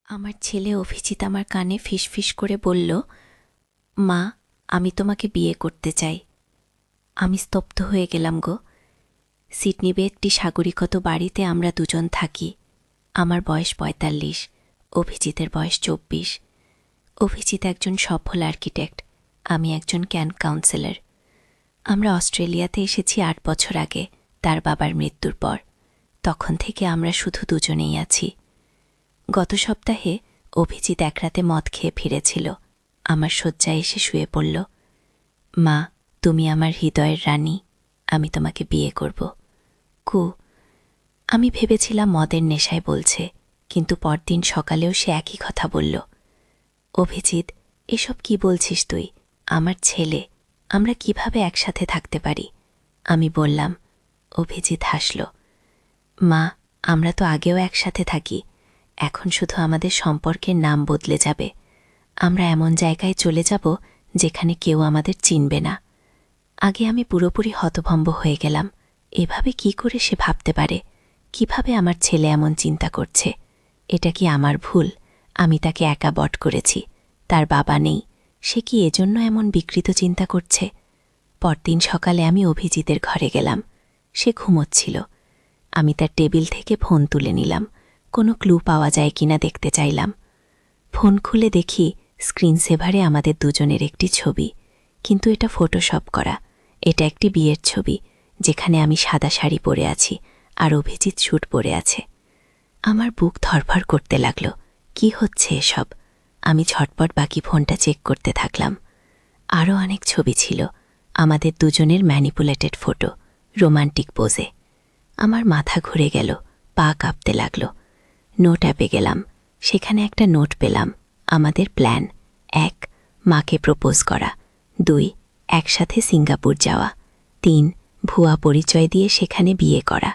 আমার ছেলে অভিজিৎ আমার কানে ফিসফিস করে বলল, মা, আমি তোমাকে বিয়ে করতে চাই। আমি স্তব্ধ হয়ে গেলাম গো। সিডনিতে একটি সাগরিকত বাড়িতে আমরা দুজন থাকি। আমার বয়স ৪৫, অভিজিতের বয়স ২৪। অভিজিৎ একজন সফল আর্কিটেক্ট, আমি একজন ক্যাম্প কাউন্সিলর। আমরা অস্ট্রেলিয়াতে এসেছি ৮ বছর আগে, তার বাবার মৃত্যুর পর। তখন থেকে আমরা শুধু দুজনেই আছি। গত সপ্তাহে অভিজিৎ এক রাতে মদ খেয়ে ফিরেছিল। আমার শয্যায় এসে শুয়ে পড়ল। মা, তুমি আমার হৃদয়ের রানী, আমি তোমাকে বিয়ে করব। কু, আমি ভেবেছিলাম মদের নেশায় বলছে, কিন্তু পরদিন সকালেও সে একই কথা বলল। অভিজিৎ, এসব কি বলছিস তুই? আমার ছেলে, আমরা কিভাবে একসাথে থাকতে পারি? আমি বললাম। অভিজিৎ হাসল। মা, আমরা তো আগেও একসাথে থাকি, এখন শুধু আমাদের সম্পর্কের নাম বদলে যাবে। আমরা এমন জায়গায় চলে যাব যেখানে কেউ আমাদের চিনবে না। আগে আমি পুরোপুরি হতভম্ব হয়ে গেলাম। এভাবে কি করে সে ভাবতে পারে? কিভাবে আমার ছেলে এমন চিন্তা করছে? এটা কি আমার ভুল? আমি তাকে একা বট করেছি, তার বাবা নেই। সে কি এজন্য এমন বিকৃত চিন্তা করছে? পরদিন সকালে আমি অভিজিতের ঘরে গেলাম। সে ঘুমোচ্ছিল। আমি তার টেবিল থেকে ফোন তুলে নিলাম, কোনো ক্লু পাওয়া যায় কিনা দেখতে চাইলাম। ফোন খুলে দেখি স্ক্রিন সেভারে আমাদের দুজনের একটি ছবি, কিন্তু এটা ফটোশপ করা। এটা একটি বিয়ের ছবি, যেখানে আমি সাদা শাড়ি পরে আছি আর অভিজিৎ স্যুট পরে আছে। আমার বুক ধরফর করতে লাগল। কি হচ্ছে এসব? আমি ঝটপট বাকি ফোনটা চেক করতে থাকলাম। আরও অনেক ছবি ছিল, আমাদের দুজনের ম্যানিপুলেটেড ফটো, রোমান্টিক পোজে। আমার মাথা ঘুরে গেল, পা কাঁপতে লাগল। নোট অ্যাপে গেলাম, সেখানে একটা নোট পেলাম। আমাদের প্ল্যান: ১, মাকে প্রপোজ করা; ২, একসাথে সিঙ্গাপুর যাওয়া; ৩, ভুয়া পরিচয় দিয়ে সেখানে বিয়ে করা;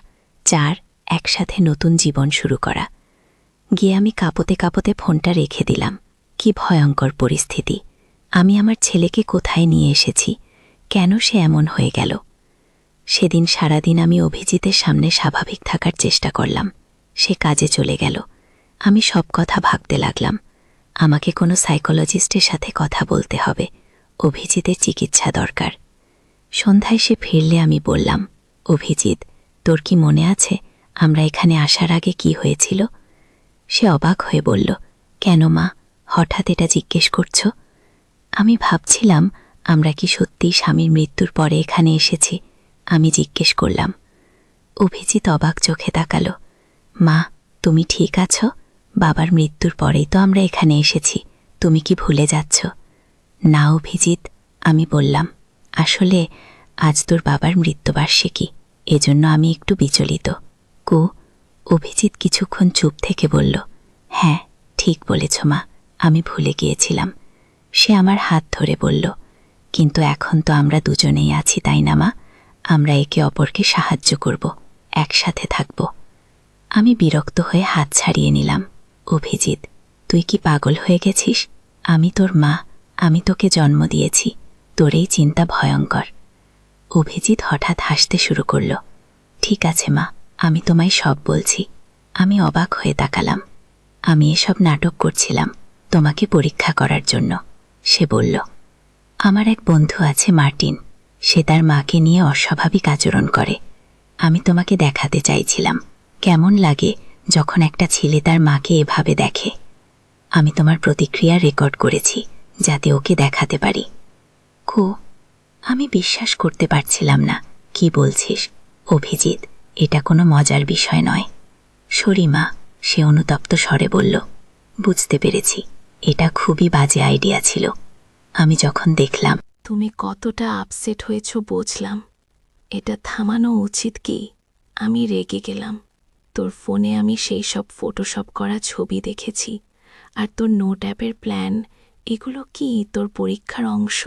৪, একসাথে নতুন জীবন শুরু করা। গিয়ে আমি কাঁপতে কাঁপতে ফোনটা রেখে দিলাম। কি ভয়ঙ্কর পরিস্থিতি! আমি আমার ছেলেকে কোথায় নিয়ে এসেছি? কেন সে এমন হয়ে গেল? সেদিন সারাদিন আমি অভিজিতের সামনে স্বাভাবিক থাকার চেষ্টা করলাম। সে কাজে চলে গেল। আমি সব কথা ভাবতে লাগলাম। আমাকে কোনো সাইকোলজিস্টের সাথে কথা বলতে হবে। অভিজিতের চিকিৎসা দরকার। সন্ধ্যায় সে ফিরলে আমি বললাম, অভিজিৎ, তোর কি মনে আছে আমরা এখানে আসার আগে কি হয়েছিল? সে অবাক হয়ে বলল, কেন মা, হঠাৎ এটা জিজ্ঞেস করছো? আমি ভাবছিলাম, আমরা কি সত্যি স্বামীর মৃত্যুর পরে এখানে এসেছি? আমি জিজ্ঞেস করলাম। অভিজিৎ অবাক চোখে তাকালো। মা, তুমি ঠিক আছো? বাবার মৃত্যুর পরেই তো আমরা এখানে এসেছি। তুমি কি ভুলে যাচ্ছ? না অভিজিৎ, আমি বললাম, আসলে আজ তোর বাবার মৃত্যুবার্ষিকী, এজন্য আমি একটু বিচলিত। কু, অভিজিৎ কিছুক্ষণ চুপ থেকে বলল, হ্যাঁ, ঠিক বলেছ মা, আমি ভুলে গিয়েছিলাম। সে আমার হাত ধরে বলল, কিন্তু এখন তো আমরা দুজনেই আছি, তাই না মা? আমরা একে অপরকে সাহায্য করব, একসাথে থাকব। আমি বিরক্ত হয়ে হাত ছাড়িয়ে নিলাম। অভিজিৎ, তুই কি পাগল হয়ে গেছিস? আমি তোর মা, আমি তোকে জন্ম দিয়েছি, তোর এই চিন্তা ভয়ঙ্কর। অভিজিৎ হঠাৎ হাসতে শুরু করল। ঠিক আছে মা, আমি তোমায় সব বলছি। আমি অবাক হয়ে তাকালাম। আমি এসব নাটক করছিলাম তোমাকে পরীক্ষা করার জন্য, সে বলল। আমার এক বন্ধু আছে মার্টিন, সে তার মাকে নিয়ে অস্বাভাবিক আচরণ করে। আমি তোমাকে দেখাতে চাইছিলাম কেমন লাগে যখন একটা ছেলে তার মাকে এভাবে দেখে। আমি তোমার প্রতিক্রিয়া রেকর্ড করেছি, যাতে ওকে দেখাতে পারি। কো, আমি বিশ্বাস করতে পারছিলাম না। কি বলছিস অভিজিৎ? এটা কোনো মজার বিষয় নয়। সরি মা, সে অনুতপ্ত স্বরে বলল। বুঝতে পেরেছি, এটা খুবই বাজে আইডিয়া ছিল। আমি যখন দেখলাম তুমি কতটা আপসেট হয়েছ বুঝলাম। এটা থামানো উচিত কি? আমি রেগে গেলাম। তোর ফোনে আমি সেই সব ফটোশপ করা ছবি দেখেছি, আর তোর নোট অ্যাপের প্ল্যান, এগুলো কি তোর পরীক্ষার অংশ?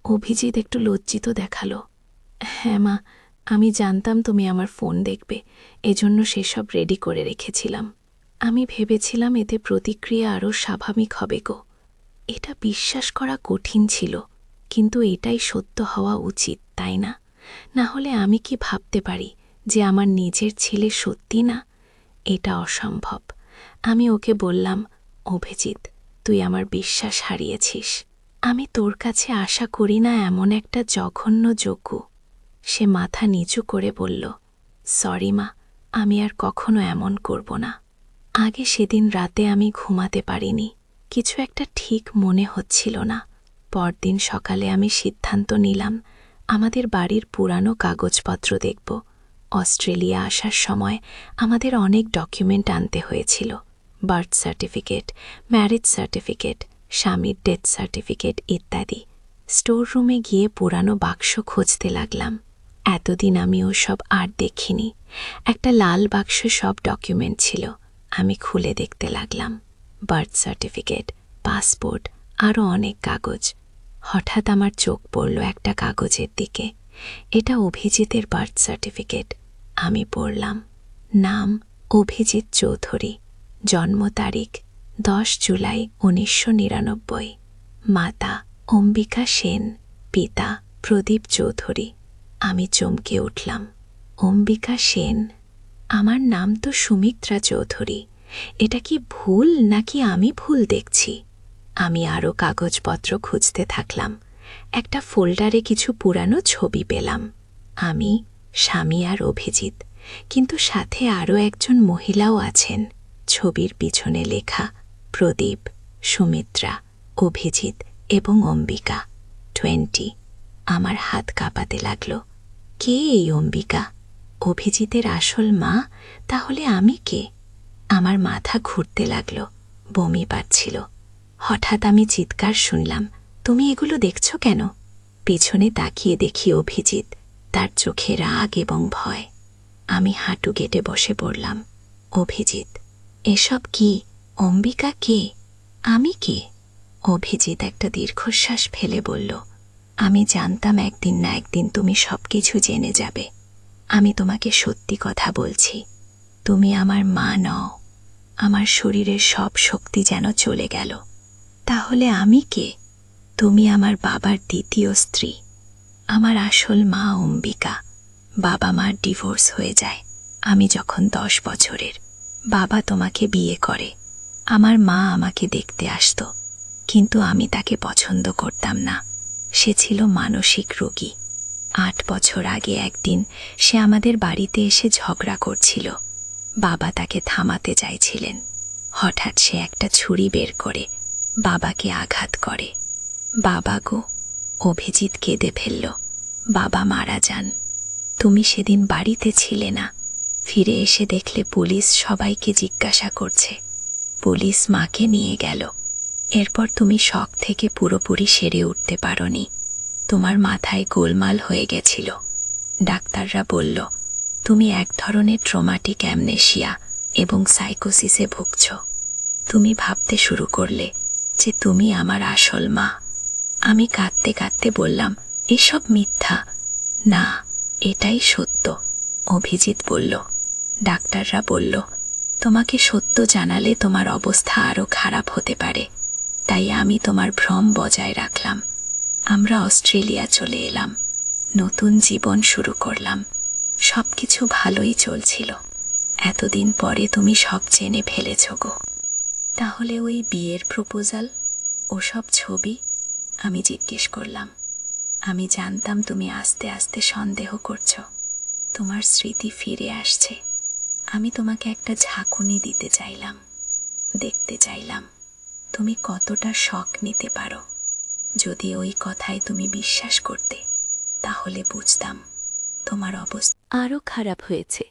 অভিজিৎ একটু লজ্জিত দেখালো। হ্যাঁ মা, আমি জানতাম তুমি আমার ফোন দেখবে, এজন্য সেসব রেডি করে রেখেছিলাম। আমি ভেবেছিলাম এতে প্রতিক্রিয়া আরও স্বাভাবিক হবে গো। এটা বিশ্বাস করা কঠিন ছিল, কিন্তু এটাই সত্য হওয়া উচিত, তাই না? না হলে আমি কি ভাবতে পারি যে আমার নিজের ছেলে সত্যি না? এটা অসম্ভব। আমি ওকে বললাম, অভিজিৎ, তুই আমার বিশ্বাস হারিয়েছিস। আমি তোর কাছে আশা করি না এমন একটা জঘন্য যোগ্য। সে মাথা নিচু করে বলল, সরি মা, আমি আর কখনো এমন করব না। আগে সেদিন রাতে আমি ঘুমাতে পারিনি, কিছু একটা ঠিক মনে হচ্ছিল না। পরদিন সকালে আমি সিদ্ধান্ত নিলাম আমাদের বাড়ির পুরানো কাগজপত্র দেখব। অস্ট্রেলিয়া আসার সময় আমাদের অনেক ডকুমেন্ট আনতে হয়েছিল, বার্থ সার্টিফিকেট, ম্যারেজ সার্টিফিকেট, স্বামীর ডেথ সার্টিফিকেট ইত্যাদি। স্টোর রুমে গিয়ে পুরানো বাক্স খুঁজতে লাগলাম। এতদিন আমি ওসব আর দেখিনি। একটা লাল বাক্স সব ডকুমেন্ট ছিল। আমি খুলে দেখতে লাগলাম, বার্থ সার্টিফিকেট, পাসপোর্ট, আরও অনেক কাগজ। হঠাৎ আমার চোখ পড়ল একটা কাগজের দিকে। এটা অভিজিতের বার্থ সার্টিফিকেট। আমি পড়লাম, নাম অভিজিৎ চৌধুরী, জন্ম তারিখ 10 জুলাই 1999, মাতা অম্বিকা সেন, পিতা প্রদীপ চৌধুরী। আমি চমকে উঠলাম, অম্বিকা সেন? আমার নাম তো সুমিত্রা চৌধুরী। এটা কি ভুল নাকি আমি ভুল দেখছি? আমি আরও কাগজপত্র খুঁজতে থাকলাম। একটা ফোল্ডারে কিছু পুরানো ছবি পেলাম। আমি, স্বামী আর অভিজিৎ, কিন্তু সাথে আরও একজন মহিলাও আছেন। ছবির পিছনে লেখা প্রদীপ, সুমিত্রা, অভিজিৎ এবং অম্বিকা 20। আমার হাত কাঁপাতে লাগল। কে এই অম্বিকা? অভিজিতের আসল মা? তাহলে আমি কে? আমার মাথা ঘুরতে লাগল, বমি পাচ্ছিল। হঠাৎ আমি চিৎকার শুনলাম, তুমি এগুলো দেখছ কেন? পিছনে তাকিয়ে দেখি অভিজিৎ, তার চোখে রাগ এবং ভয়। আমি হাঁটু গেটে বসে পড়লাম। অভিজিৎ, এসব কি? অম্বিকা কে? আমি কে? অভিজিৎ একটা দীর্ঘশ্বাস ফেলে বলল, আমি জানতাম একদিন না একদিন তুমি সব কিছু জেনে যাবে। আমি তোমাকে সত্যি কথা বলছি, তুমি আমার মা নও। আমার শরীরের সব শক্তি যেন চলে গেল। তাহলে আমি কে? তুমি আমার বাবার দ্বিতীয় স্ত্রী। আমার আসল মা অম্বিকা। বাবা মার ডিভোর্স হয়ে যায় আমি যখন 10 বছরের। বাবা তোমাকে বিয়ে করে। আমার মা আমাকে দেখতে আসতো, কিন্তু আমি তাকে পছন্দ করতাম না। সে ছিল মানসিক রোগী। 8 বছর আগে একদিন সে আমাদের বাড়িতে এসে ঝগড়া করছিল। বাবা তাকে থামাতে চাইছিলেন। হঠাৎ সে একটা ছুরি বের করে বাবাকে আঘাত করে। বাবা গো! অভিজিৎ কেঁদে ফেলল। বাবা মারা যান। তুমি সেদিন বাড়িতে ছিলে না। ফিরে এসে দেখলে পুলিশ সবাইকে জিজ্ঞাসা করছে। পুলিশ মাকে নিয়ে গেল। এরপর তুমি শক থেকে পুরোপুরি সেরে উঠতে পারোনি। তোমার মাথায় গোলমাল হয়ে গেছিল। ডাক্তাররা বলল তুমি এক ধরনের ট্রমাটিক অ্যামনেশিয়া এবং সাইকোসিসে ভুগছ। তুমি ভাবতে শুরু করলে যে তুমি আমার আসল মা। আমি কাঁদতে কাঁদতে বললাম, এসব মিথ্যা। না, এটাই সত্য। অভিজিৎ বলল, ডাক্তাররা বলল তোমাকে সত্য জানালে তোমার অবস্থা আরও খারাপ হতে পারে। তাই আমি তোমার ভ্রম বজায় রাখলাম। আমরা অস্ট্রেলিয়া চলে এলাম, নতুন জীবন শুরু করলাম। সবকিছু ভালোই চলছিল। এতদিন পরে তুমি সব জেনে ফেলেছ গো। তাহলে ওই বিয়ের প্রপোজাল, ওসব ছবি? আমি জিজ্ঞেস করলাম। আমি জানতাম তুমি আস্তে আস্তে সন্দেহ করছো। তোমার স্মৃতি ফিরে আসছে। আমি তোমাকে একটা ঝাঁকুনি দিতে চাইলাম, দেখতে চাইলাম তুমি কতটা শক নিতে পারো। যদি ওই কথায় তুমি বিশ্বাস করতে, তাহলে বুঝতাম তোমার অবস্থা আরও খারাপ হয়েছে,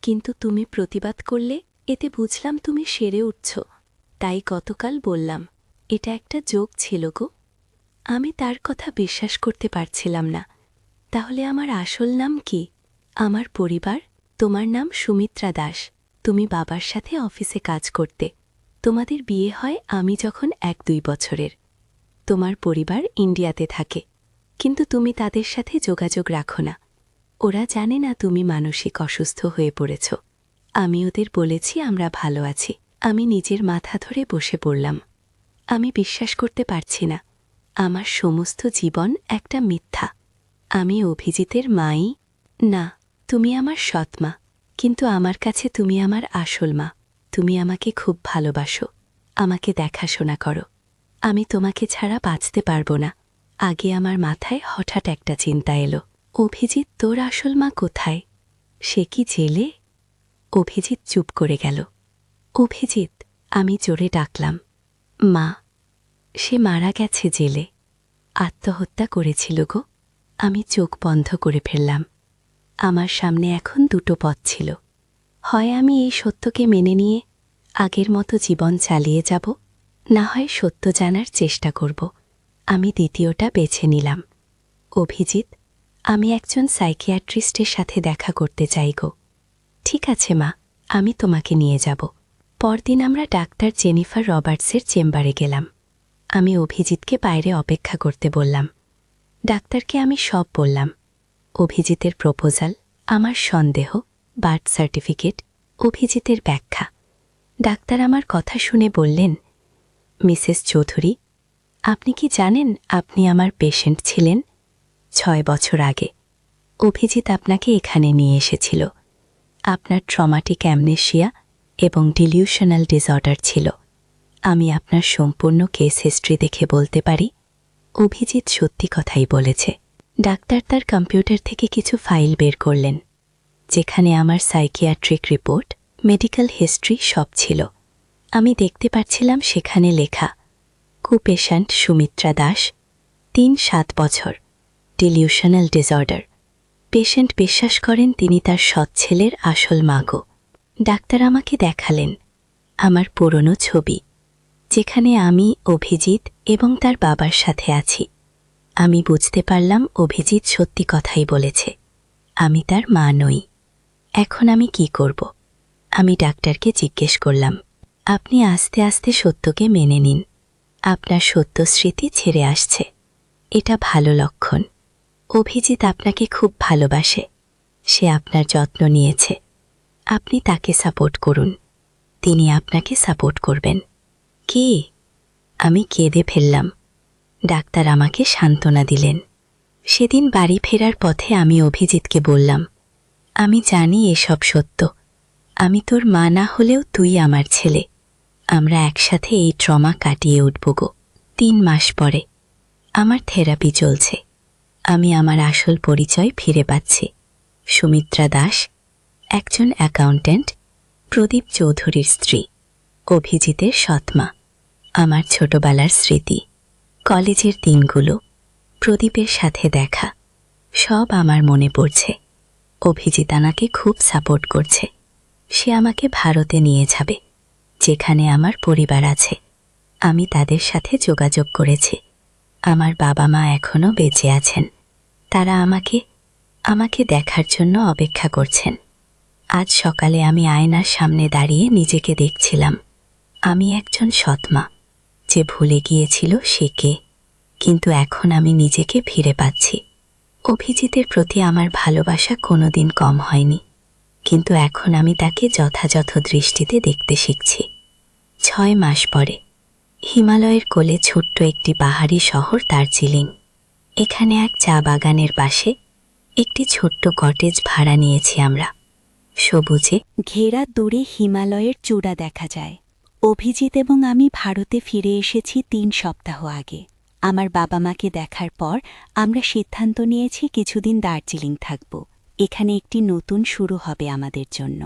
কিন্তু তুমি প্রতিবাদ করলে। এতে বুঝলাম তুমি সেরে উঠছ। তাই গতকাল বললাম, এটা একটা জোক ছিল গো। আমি তার কথা বিশ্বাস করতে পারছিলাম না। তাহলে আমার আসল নাম কি? আমার পরিবার? তোমার নাম সুমিত্রা দাস। তুমি বাবার সাথে অফিসে কাজ করতে। তোমাদের বিয়ে হয় আমি যখন 1-2 বছরের। তোমার পরিবার ইন্ডিয়াতে থাকে, কিন্তু তুমি তাদের সাথে যোগাযোগ রাখো না। ওরা জানে না তুমি মানসিক অসুস্থ হয়ে পড়েছ। আমি ওদের বলেছি আমরা ভালো আছি। আমি নিজের মাথা ধরে বসে পড়লাম। আমি বিশ্বাস করতে পারছি না, আমার সমস্ত জীবন একটা মিথ্যা। আমি অভিজিতের মাই না। তুমি আমার সৎ মা, কিন্তু আমার কাছে তুমি আমার আসল মা। তুমি আমাকে খুব ভালোবাসো। আমাকে দেখাশোনা করো। আমি তোমাকে ছাড়া বাঁচতে পারবো না। আগে আমার মাথায় হঠাৎ একটা চিন্তা এলো, অভিজিৎ তোর আসল মা কোথায়? সে কি জেলে? অভিজিৎ চুপ করে গেল। অভিজিৎ, আমি জোরে ডাকলাম। মা, সে মারা গেছে জেলে। আত্মহত্যা করেছিল গো। আমি চোখ বন্ধ করে ফেললাম। আমার সামনে এখন দুটো পথ ছিল। হয় আমি এই সত্যকে মেনে নিয়ে আগের মতো জীবন চালিয়ে যাব, না হয় সত্য জানার চেষ্টা করব। আমি দ্বিতীয়টা বেছে নিলাম। অভিজিৎ, আমি একজন সাইকিয়াট্রিস্টের সাথে দেখা করতে চাই গো। ঠিক আছে মা, আমি তোমাকে নিয়ে যাব। পরদিন আমরা ডাক্তার জেনিফার রবার্টসের চেম্বারে গেলাম। আমি অভিজিৎকে বাইরে অপেক্ষা করতে বললাম। ডাক্তারকে আমি সব বললাম। অভিজিতের প্রপোজাল, আমার সন্দেহ, বার্থ সার্টিফিকেট, অভিজিতের ব্যাখ্যা। ডাক্তার আমার কথা শুনে বললেন, মিসেস চৌধুরী, আপনি কি জানেন আপনি আমার পেশেন্ট ছিলেন? 6 বছর আগে অভিজিৎ আপনাকে এখানে নিয়ে এসেছিল। আপনার ট্রমাটিক অ্যামনেশিয়া এবং ডিলিউশনাল ডিসঅর্ডার ছিল। আমি আপনার সম্পূর্ণ কেস হিস্ট্রি দেখে বলতে পারি অভিজিৎ সত্যি কথাই বলেছে। ডাক্তার তার কম্পিউটার থেকে কিছু ফাইল বের করলেন, যেখানে আমার সাইকিয়াট্রিক রিপোর্ট, মেডিকেল হিস্ট্রি সব ছিল। আমি দেখতে পাচ্ছিলাম সেখানে লেখা, পেশেন্ট সুমিত্রা দাস, 3-7 বছর, ডিলিউশনাল ডিসঅর্ডার। পেশেন্ট বিশ্বাস করেন তিনি তার সৎ ছেলের আসল মা গো। ডাক্তার আমাকে দেখালেন আমার পুরনো ছবি, যেখানে আমি, অভিজিৎ এবং তার বাবার সাথে আছি। আমি বুঝতে পারলাম অভিজিৎ সত্যি কথাই বলেছে, আমি তার মা নই। এখন আমি কি করব? আমি ডাক্তারকে জিজ্ঞেস করলাম, আপনি আস্তে আস্তে সত্যকে মেনে নিন। আপনার সত্য স্মৃতি ছেড়ে আসছে, এটা ভালো লক্ষণ। অভিজিৎ আপনাকে খুব ভালোবাসে, সে আপনার যত্ন নিয়েছে। আপনি তাকে সাপোর্ট করুন, তিনি আপনাকে সাপোর্ট করবেন। কি? আমি কেঁদে ফেললাম। ডাক্তার আমাকে সান্ত্বনা দিলেন। সেদিন বাড়ি ফেরার পথে আমি অভিজিৎকে বললাম, আমি জানি এসব সত্য। আমি তোর মা না হলেও তুই আমার ছেলে। আমরা একসাথে এই ট্রমা কাটিয়ে উঠব গো। 3 মাস পরে আমার থেরাপি চলছে। আমি আমার আসল পরিচয় ফিরে পাচ্ছি। সুমিত্রা দাস, একজন অ্যাকাউন্ট্যান্ট, প্রদীপ চৌধুরীর স্ত্রী, অভিজিতের সৎমা। আমার ছোটবেলার স্মৃতি, কলেজের দিনগুলো, প্রদীপের সাথে দেখা, সব আমার মনে পড়ছে। অভিজিৎ আমাকে খুব সাপোর্ট করছে। সে আমাকে ভারতে নিয়ে যাবে, যেখানে আমার পরিবার আছে। আমি তাদের সাথে যোগাযোগ করেছি। আমার বাবা মা এখনও বেঁচে আছেন। তারা আমাকে দেখার জন্য অপেক্ষা করছেন। আজ সকালে আমি আয়নার সামনে দাঁড়িয়ে নিজেকে দেখছিলাম। আমি একজন সৎমা, যে ভুলে গিয়েছিল সে কে, কিন্তু এখন আমি নিজেকে ফিরে পাচ্ছি। অভিজিতের প্রতি আমার ভালোবাসা কোনোদিন কম হয়নি, কিন্তু এখন আমি তাকে যথাযথ দৃষ্টিতে দেখতে শিখছি। 6 মাস পরে হিমালয়ের কোলে ছোট্ট একটি পাহাড়ি শহর দার্জিলিং। এখানে এক চা বাগানের পাশে একটি ছোট্ট কটেজ ভাড়া নিয়েছি আমরা। সবুজে ঘেরা দূরে হিমালয়ের চূড়া দেখা যায়। অভিজিৎ এবং আমি ভারতে ফিরে এসেছি 3 সপ্তাহ আগে। আমার বাবা মাকে দেখার পর আমরা সিদ্ধান্ত নিয়েছি কিছুদিন দার্জিলিং থাকব। এখানে একটি নতুন শুরু হবে আমাদের জন্য।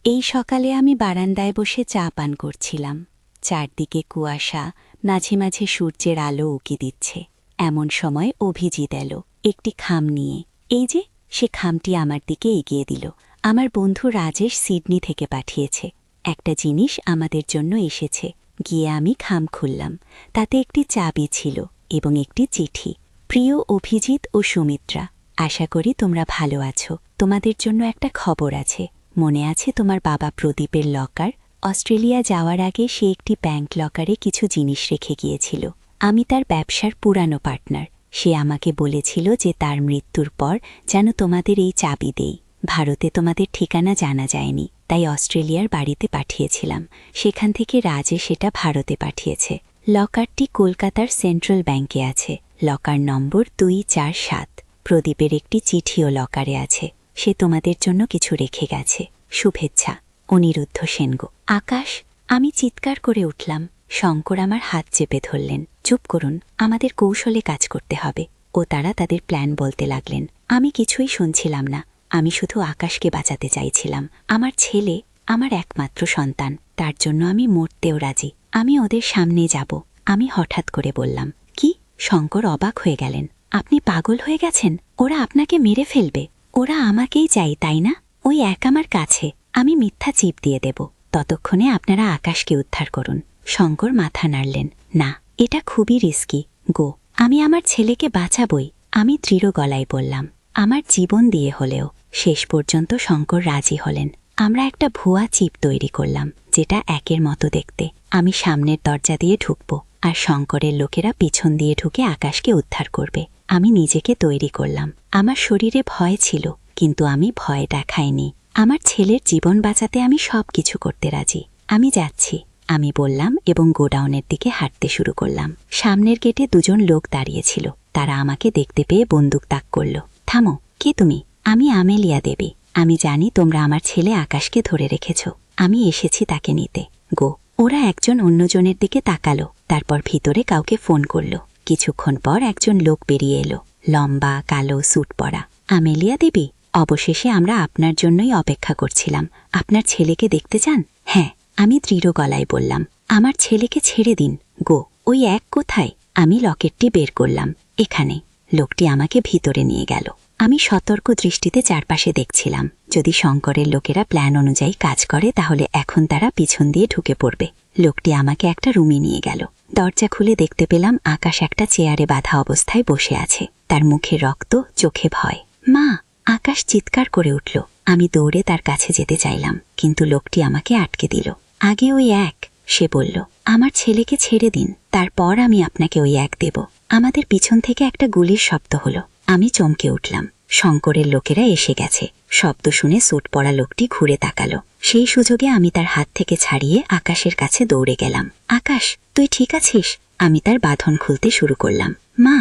এই সকালে আমি বারান্দায় বসে চা পান করছিলাম। চারদিকে কুয়াশা, মাঝে মাঝে সূর্যের আলো উকি দিচ্ছে। এমন সময় অভিজিৎ এলো একটি খাম নিয়ে। এই যে, সে খামটি আমার দিকে এগিয়ে দিল। আমার বন্ধু রাজেশ সিডনি থেকে পাঠিয়েছে। একটা জিনিস আমাদের জন্য এসেছে। গিয়ে আমি খাম খুললাম। তাতে একটি চাবি ছিল এবং একটি চিঠি। প্রিয় অভিজিৎ ও সুমিত্রা, আশা করি তোমরা ভালো আছো। তোমাদের জন্য একটা খবর আছে। মনে আছে তোমার বাবা প্রদীপের লকার? অস্ট্রেলিয়া যাওয়ার আগে সে একটি ব্যাংক লকারে কিছু জিনিস রেখে গিয়েছিল। আমি তার ব্যবসার পুরানো পার্টনার। সে আমাকে বলেছিল যে তার মৃত্যুর পর যেন তোমাদের এই চাবি দেই। ভারতে তোমাদের ঠিকানা জানা যায়নি, তাই অস্ট্রেলিয়ার বাড়িতে পাঠিয়েছিলাম। সেখান থেকে রাজে সেটা ভারতে পাঠিয়েছে। লকারটি কলকাতার সেন্ট্রাল ব্যাংকে আছে। লকার নম্বর 247। প্রদীপের একটি চিঠিও লকারে আছে। সে তোমাদের জন্য কিছু রেখে গেছে। শুভেচ্ছা, অনিরুদ্ধ সেনগো। আকাশ, আমি চিৎকার করে উঠলাম। শঙ্কর আমার হাত চেপে ধরলেন। চুপ করুন, আমাদের কৌশলে কাজ করতে হবে। ও তারা তাদের প্ল্যান বলতে লাগলেন। আমি কিছুই শুনছিলাম না। আমি শুধু আকাশকে বাঁচাতে চাইছিলাম। আমার ছেলে আমার একমাত্র সন্তান, তার জন্য আমি মরতেও রাজি। আমি ওদের সামনে যাব। আমি হঠাৎ করে বললাম। কি? শঙ্কর অবাক হয়ে গেলেন। আপনি পাগল হয়ে গেছেন? ওরা আপনাকে মেরে ফেলবে। ওরা আমাকেই চাই, তাই না? ওই এক আমার কাছে। আমি মিথ্যা চিপ দিয়ে দেব। ততক্ষণে আপনারা আকাশকে উদ্ধার করুন। শঙ্কর মাথা নাড়লেন। না, এটা খুবই রিস্কি। গো, আমি আমার ছেলেকে বাঁচাবই। আমি দৃঢ় গলায় বললাম। আমার জীবন দিয়ে হলেও। শেষ পর্যন্ত শঙ্কর রাজি হলেন। আমরা একটা ভুয়া চিপ তৈরি করলাম, যেটা একের মতো দেখতে। আমি সামনের দরজা দিয়ে ঢুকব, আর শঙ্করের লোকেরা পিছন দিয়ে ঢুকে আকাশকে উদ্ধার করবে। আমি নিজেকে তৈরি করলাম। আমার শরীরে ভয় ছিল, কিন্তু আমি ভয় দেখাইনি। আমার ছেলের জীবন বাঁচাতে আমি সব কিছু করতে রাজি। আমি যাচ্ছি, আমি বললাম এবং গোডাউনের দিকে হাঁটতে শুরু করলাম। সামনের গেটে দুজন লোক দাঁড়িয়েছিল। তারা আমাকে দেখতে পেয়ে বন্দুক তাক করল। থামো, কে তুমি? আমি আমেলিয়া দেবী। আমি জানি তোমরা আমার ছেলে আকাশকে ধরে রেখেছ। আমি এসেছি তাকে নিতে। গো। ওরা একজন অন্যজনের দিকে তাকালো, তারপর ভিতরে কাউকে ফোন করল। কিছুক্ষণ পর একজন লোক বেরিয়ে এলো, লম্বা, কালো, স্যুট পরা। আমেলিয়া দেবী, অবশেষে আমরা আপনার জন্যই অপেক্ষা করছিলাম। আপনার ছেলেকে দেখতে চান? হ্যাঁ, আমি দৃঢ় গলায় বললাম। আমার ছেলেকে ছেড়ে দিন। গো। ওই এক কোথায়? আমি লকেটটি বের করলাম। এখানে। লোকটি আমাকে ভিতরে নিয়ে গেল। আমি সতর্ক দৃষ্টিতে চারপাশে দেখছিলাম। যদি শঙ্করের লোকেরা প্ল্যান অনুযায়ী কাজ করে, তাহলে এখন তারা পিছন দিয়ে ঢুকে পড়বে। লোকটি আমাকে একটা রুমে নিয়ে গেল। দরজা খুলে দেখতে পেলাম আকাশ একটা চেয়ারে বাঁধা অবস্থায় বসে আছে। তার মুখে রক্ত, চোখে ভয়। মা! আকাশ চিৎকার করে উঠল। আমি দৌড়ে তার কাছে যেতে চাইলাম, কিন্তু লোকটি আমাকে আটকে দিল। আগে ওই এক, সে বলল। আমার ছেলেকে ছেড়ে দিন, তারপর আমি আপনাকে ওই এক দেব। আমাদের পিছন থেকে একটা গুলির শব্দ হলো। আমি চমকে উঠলাম। শঙ্করের লোকেরা এসে গেছে। শব্দ শুনে স্যুট পরা লোকটি ঘুরে তাকালো। সেই সুযোগে আমি তার হাত থেকে ছাড়িয়ে আকাশের কাছে দৌড়ে গেলাম। আকাশ, তুই ঠিক আছিস? আমি তার বাঁধন খুলতে শুরু করলাম। মা!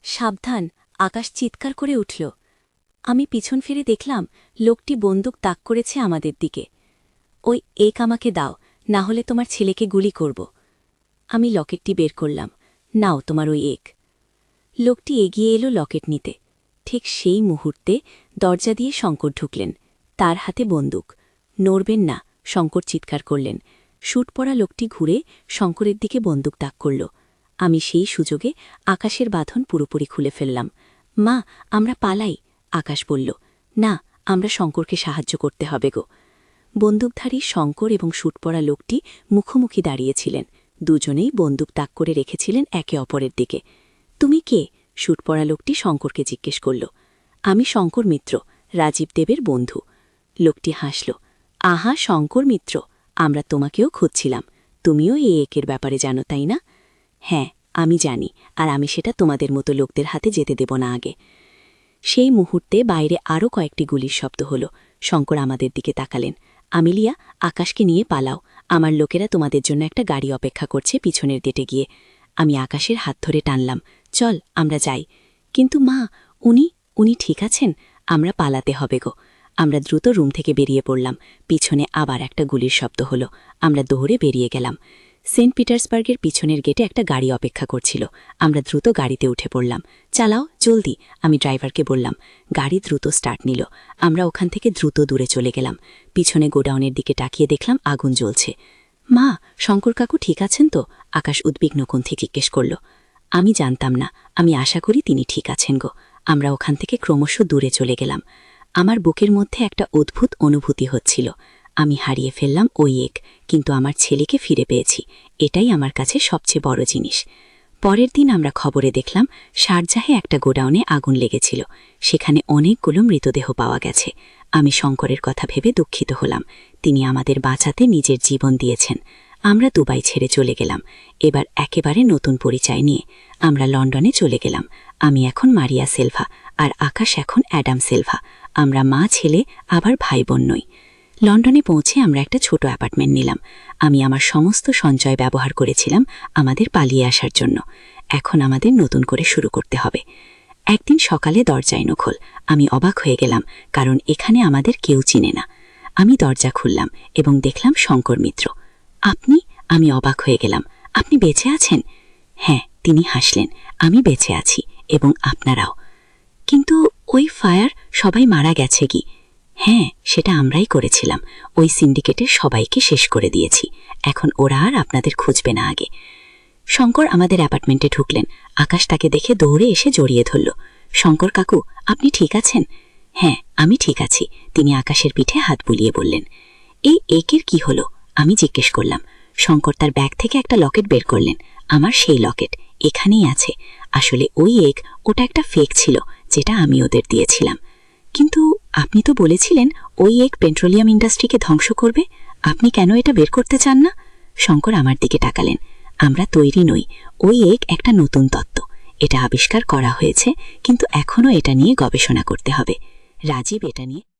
সাবধান! আকাশ চিৎকার করে উঠল। আমি পিছন ফিরে দেখলাম লোকটি বন্দুক তাক করেছে আমাদের দিকে। ওই এক আমাকে দাও, না হলে তোমার ছেলেকে গুলি করব। আমি লকেটটি বের করলাম। নাও তোমার ওই এক। লোকটি এগিয়ে এলো লকেট নিতে। ঠিক সেই মুহূর্তে দরজা দিয়ে শঙ্কর ঢুকলেন। তার হাতে বন্দুক। নড়বেন না, শঙ্কর চিৎকার করলেন। শুট পরা লোকটি ঘুরে শঙ্করের দিকে বন্দুক তাক করল। আমি সেই সুযোগে আকাশের বাঁধন পুরোপুরি খুলে ফেললাম। মা, আমরা পালাই, আকাশ বলল। না, আমরা শঙ্করকে সাহায্য করতে হবে গো। বন্দুকধারী শঙ্কর এবং শুট পরা লোকটি মুখোমুখি দাঁড়িয়েছিলেন। দুজনেই বন্দুক তাক করে রেখেছিলেন একে অপরের দিকে। তুমি কে? শুট পরা লোকটি শঙ্করকে জিজ্ঞেস করল। আমি শঙ্কর মিত্র, রাজীব দেবের বন্ধু। লোকটি হাসল। আহা শঙ্কর মিত্র, আমরা তোমাকেও খুঁজছিলাম। তুমিও এই একের ব্যাপারে জানো, তাই না? হ্যাঁ, আমি জানি, আর আমি সেটা তোমাদের মতো লোকদের হাতে যেতে দেব না আগে। সেই মুহূর্তে বাইরে আরও কয়েকটি গুলির শব্দ হল। শঙ্কর আমাদের দিকে তাকালেন। আমেলিয়া, আকাশকে নিয়ে পালাও। আমার লোকেরা তোমাদের জন্য একটা গাড়ি অপেক্ষা করছে পিছনের গেটে গিয়ে। আমি আকাশের হাত ধরে টানলাম। চল, আমরা যাই। কিন্তু মা, উনি ঠিক আছেন? আমরা পালাতে হবে গো। আমরা দ্রুত রুম থেকে বেরিয়ে পড়লাম। পিছনে আবার একটা গুলির শব্দ হল। আমরা দৌড়ে বেরিয়ে গেলাম। সেন্ট পিটার্সবার্গের পিছনের গেটে একটা গাড়ি অপেক্ষা করছিল। আমরা দ্রুত গাড়িতে উঠে পড়লাম। চালাও, জলদি, আমি ড্রাইভারকে বললাম। গাড়ি দ্রুত স্টার্ট নিল। আমরা ওখান থেকে দ্রুত দূরে চলে গেলাম। পিছনে গোডাউনের দিকে তাকিয়ে দেখলাম আগুন জ্বলছে। মা, শঙ্কর কাকু ঠিক আছেন তো? আকাশ উদ্বিগ্ন কণ্ঠে জিজ্ঞেস করল। আমি জানতাম না, আমি আশা করি তিনি ঠিক আছেন গো। আমরা ওখান থেকে ক্রমশ দূরে চলে গেলাম। আমার বুকের মধ্যে একটা অদ্ভুত অনুভূতি হচ্ছিল। আমি হারিয়ে ফেললাম ওই এক, কিন্তু আমার ছেলেকে ফিরে পেয়েছি। এটাই আমার কাছে সবচেয়ে বড় জিনিস। পরের দিন আমরা খবরে দেখলাম শারজাহে একটা গোডাউনে আগুন লেগেছিল। সেখানে অনেকগুলো মৃতদেহ পাওয়া গেছে। আমি শঙ্করের কথা ভেবে দুঃখিত হলাম। তিনি আমাদের বাঁচাতে নিজের জীবন দিয়েছেন। আমরা দুবাই ছেড়ে চলে গেলাম, এবার একেবারে নতুন পরিচয় নিয়ে। আমরা লন্ডনে চলে গেলাম। আমি এখন মারিয়া সেলভা, আর আকাশ এখন অ্যাডাম সেলভা। আমরা মা ছেলে, আবার ভাই বোন নই। লন্ডনে পৌঁছে আমরা একটা ছোট অ্যাপার্টমেন্ট নিলাম। আমি আমার সমস্ত সঞ্চয় ব্যবহার করেছিলাম আমাদের পালিয়ে আসার জন্য। এখন আমাদের নতুন করে শুরু করতে হবে। একদিন সকালে দরজায় নখল। আমি অবাক হয়ে গেলাম, কারণ এখানে আমাদের কেউ চিনে না। আমি দরজা খুললাম এবং দেখলাম শঙ্কর মিত্র। আপনি? আমি অবাক হয়ে গেলাম। আপনি বেঁচে আছেন? হ্যাঁ, তিনি হাসলেন। আমি বেঁচে আছি, এবং আপনারাও। কিন্তু ওই ফায়ার, সবাই মারা গেছে কি? হ্যাঁ, সেটা আমরাই করেছিলাম। ওই সিন্ডিকেটের সবাইকে শেষ করে দিয়েছি। এখন ওরা আর আপনাদের খুঁজবে না। আগে শঙ্কর আমাদের অ্যাপার্টমেন্টে ঢুকলেন। আকাশ তাকে দেখে দৌড়ে এসে জড়িয়ে ধরল। শঙ্কর কাকু, আপনি ঠিক আছেন? হ্যাঁ, আমি ঠিক আছি। তিনি আকাশের পিঠে হাত বুলিয়ে বললেন। এই একের কি হলো? আমি জিজ্ঞেস করলাম। শঙ্কর তার ব্যাগ থেকে একটা লকেট বের করলেন। আমার সেই লকেট এখানেই আছে। আসলে ওই এক, ওটা একটা ফেক ছিল, যেটা আমি ওদের দিয়েছিলাম। কিন্তু আপনি তো বলেছিলেন ওই এক পেট্রোলিয়াম ইন্ডাস্ট্রিকে ধ্বংস করবে। আপনি কেন এটা বের করতে চান না? শঙ্কর আমার দিকে তাকালেন। আমরা তৈরি নই। ওই এক একটা নতুন তত্ত্ব। এটা আবিষ্কার করা হয়েছে, কিন্তু এখনও এটা নিয়ে গবেষণা করতে হবে। রাজীব এটা নিয়ে